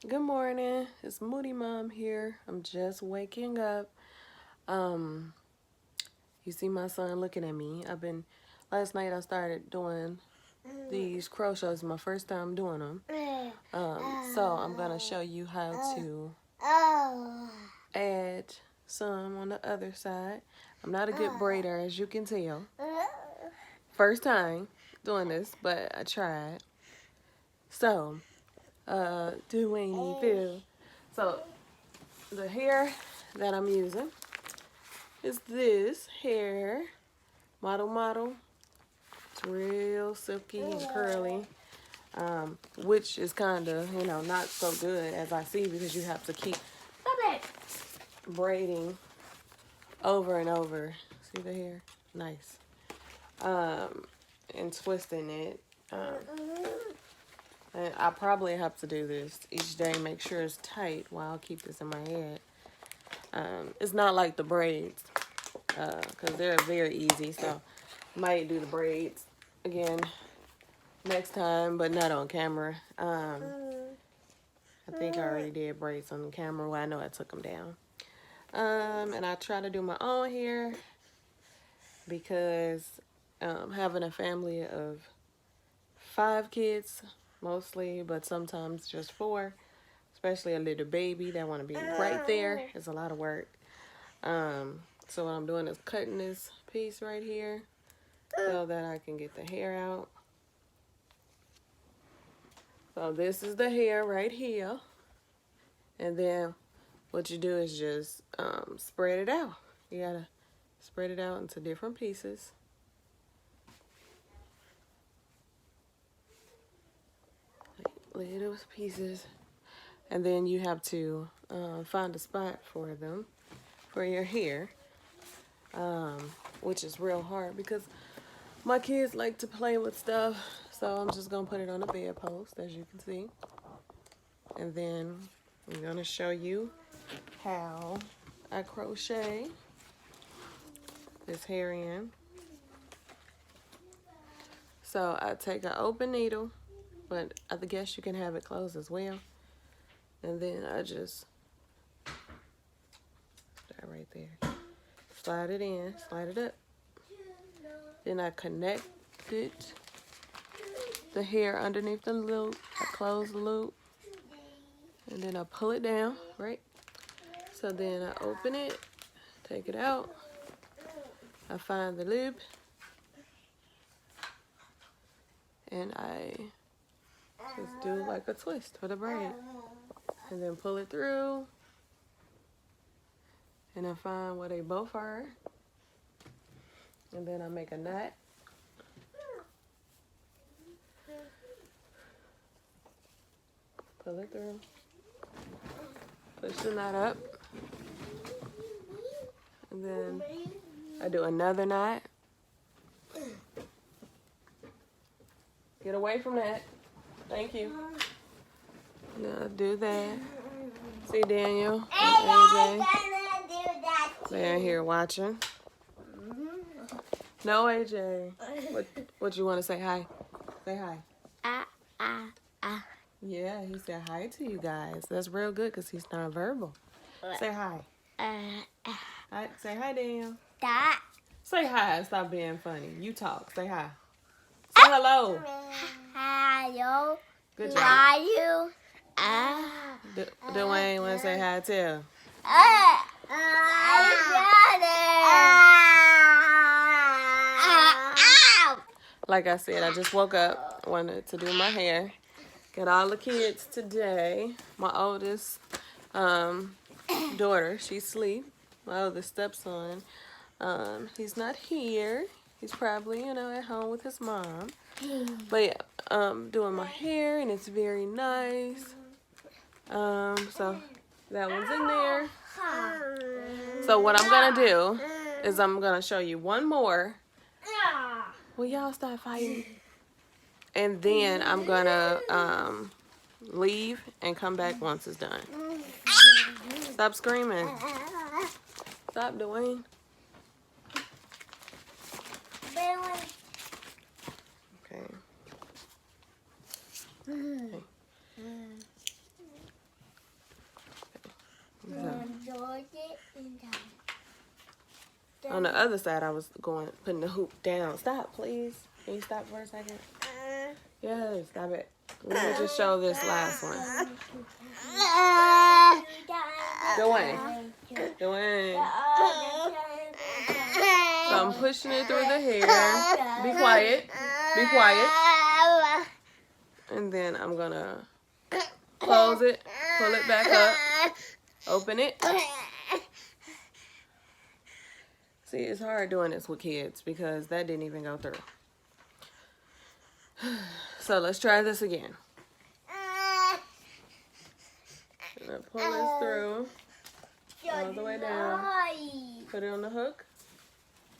Good morning. It's Moody Mom here. I'm just waking up. Um, you see my son looking at me. Last night I started doing these crochets. My first time doing them. So I'm gonna show you how to add some on the other side. I'm not a good braider, as you can tell. First time doing this, but I tried. So, do any feel? So the hair that I'm using is this hair, model. It's real silky and curly, which is kind of, not so good as I see because you have to keep braiding over and over. See the hair? Nice. And twisting it. And I probably have to do this each day, make sure it's tight while I keep this in my head. It's not like the braids, because they're very easy, so might do the braids again next time, but not on camera. I think I already did braids on the camera. Well, I know I took them down. And I try to do my own hair because having a family of 5 kids mostly, but sometimes just 4, especially a little baby that want to be right there, is a lot of work. So what I'm doing is cutting this piece right here so that I can get the hair out. So this is the hair right here. And then what you do is just spread it out. You gotta spread it out into different pieces. Like little pieces. And then you have to find a spot for them, for your hair, which is real hard because my kids like to play with stuff. So I'm just gonna put it on a bedpost, as you can see. And then I'm gonna show you how I crochet this hair in. So I take an open needle, but I guess you can have it closed as well. And then I just start right there. Slide it in, slide it up. Then I connect it, the hair underneath the loop. I close the loop. And then I pull it down, right? So then I open it, take it out. I find the loop. And I just do like a twist for the braid. And then pull it through. And I find where they both are. And then I make a knot. Pull it through. Push the knot up. And then I do another knot. Get away from that. Thank you. Now do that. See Daniel and AJ. They're here watching. No, AJ. What you want to say? Hi. Say hi. Yeah, he said hi to you guys. That's real good because he's not verbal. Say hi. Hi. Say hi, Daniel. Say hi. Stop being funny. You talk. Say hi. Say hello. Hello. Good Who job. are you? Dwayne want to say hi too. Like I said, I just woke up, wanted to do my hair. Got all the kids today. My oldest daughter, she's asleep. My oldest stepson, he's not here. He's probably, at home with his mom. But yeah, doing my hair, and it's very nice. So that one's in there. So what I'm gonna do is I'm gonna show you one more. Will y'all stop fighting? And then I'm gonna leave and come back once it's done. Stop screaming. Stop, Dwayne. Okay. On the other side, I was putting the hoop down. Stop, please. Can you stop for a second? Yes, stop it. Let me just show this last one. Dwayne. So I'm pushing it through the hair. Be quiet. Be quiet. And then I'm gonna close it, pull it back up, open it. See, it's hard doing this with kids because that didn't even go through. So let's try this again. I'm gonna pull this through all the way down. Put it on the hook.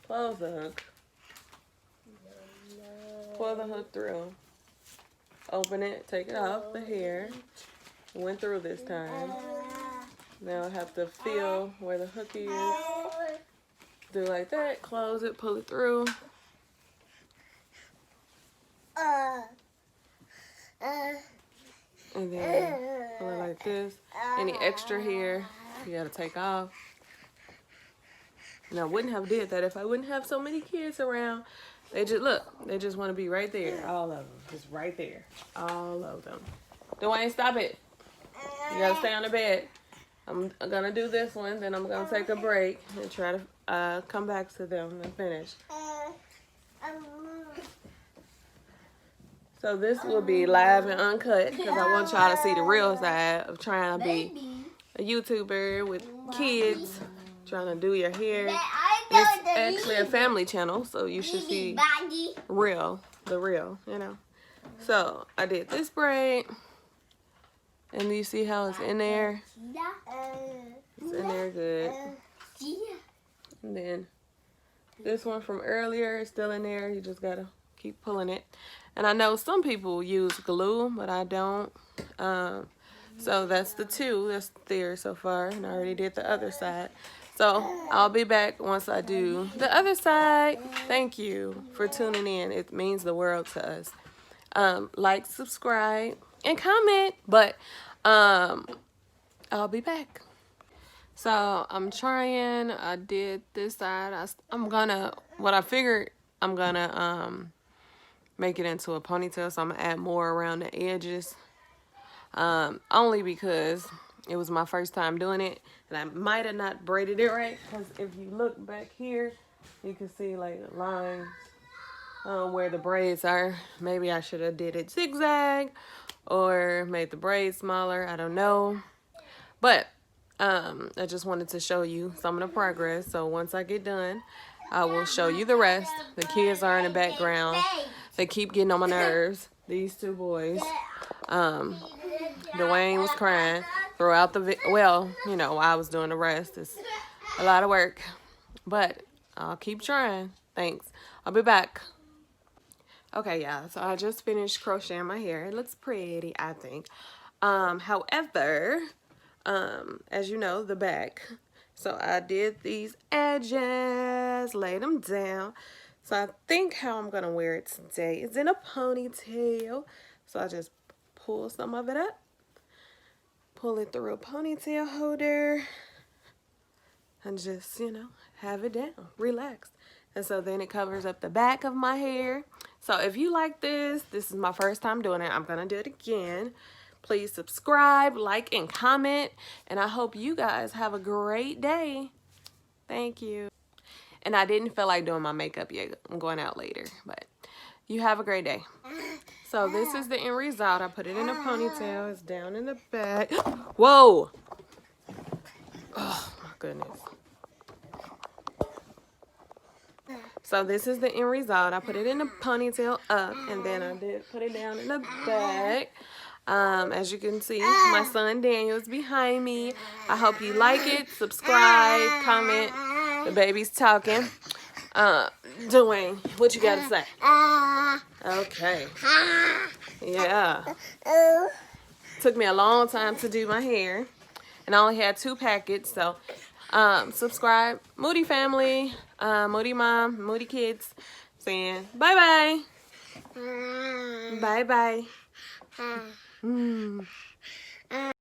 Close the hook. Pull the hook through. Open it. Take it off the hair. Went through this time. Now I have to feel where the hook is. Do like that. Close it. Pull it through. And then pull it like this. Any extra hair you gotta take off. And I wouldn't have did that if I wouldn't have so many kids around. They just look. They just want to be right there. All of them, just right there. All of them. Dwayne, stop it. You gotta stay on the bed. I'm gonna do this one, then I'm gonna take a break and try to come back to them and finish. So this will be live and uncut because I want y'all to see the real side of trying to be a YouTuber with kids, trying to do your hair. It's actually a family channel, so you should see the real, you know. So I did this braid, and you see how it's in there? It's in there good. And then this one from earlier is still in there. You just gotta keep pulling it. And I know some people use glue, but I don't. So that's the two that's there so far. And I already did the other side. So I'll be back once I do the other side. Thank you for tuning in. It means the world to us. Like, subscribe, and comment. But I'll be back. So I'm trying. I did this side. I'm gonna make it into a ponytail, so I'm gonna add more around the edges, only because it was my first time doing it, and I might have not braided it right, because if you look back here, you can see like lines where the braids are. Maybe I should have did it zigzag or made the braids smaller. I don't know, but I just wanted to show you some of the progress. So once I get done, I will show you the rest. The kids are in the background. They keep getting on my nerves. These two boys. Dwayne was crying throughout the well, you know, while I was doing the rest. It's a lot of work, but I'll keep trying. Thanks. I'll be back. Okay, yeah. So I just finished crocheting my hair. It looks pretty, I think. However, as you know, the back. So I did these edges, laid them down. So I think how I'm going to wear it today is in a ponytail. So I just pull some of it up, pull it through a ponytail holder, and just, you know, have it down, relax. And so then it covers up the back of my hair. So if you like this is my first time doing it. I'm going to do it again. Please subscribe, like, and comment. And I hope you guys have a great day. Thank you. And I didn't feel like doing my makeup yet. I'm going out later. But you have a great day. So this is the end result. I put it in a ponytail. It's down in the back. Whoa. Oh, my goodness. So this is the end result. I put it in a ponytail up. And then I did put it down in the back. As you can see, my son Daniel's behind me. I hope you like it. Subscribe, comment. The baby's talking. Dwayne, what you gotta say? Okay. Yeah. Took me a long time to do my hair. And I only had 2 packets. So, subscribe. Moody family. Moody mom. Moody kids. Saying bye-bye. Bye-bye.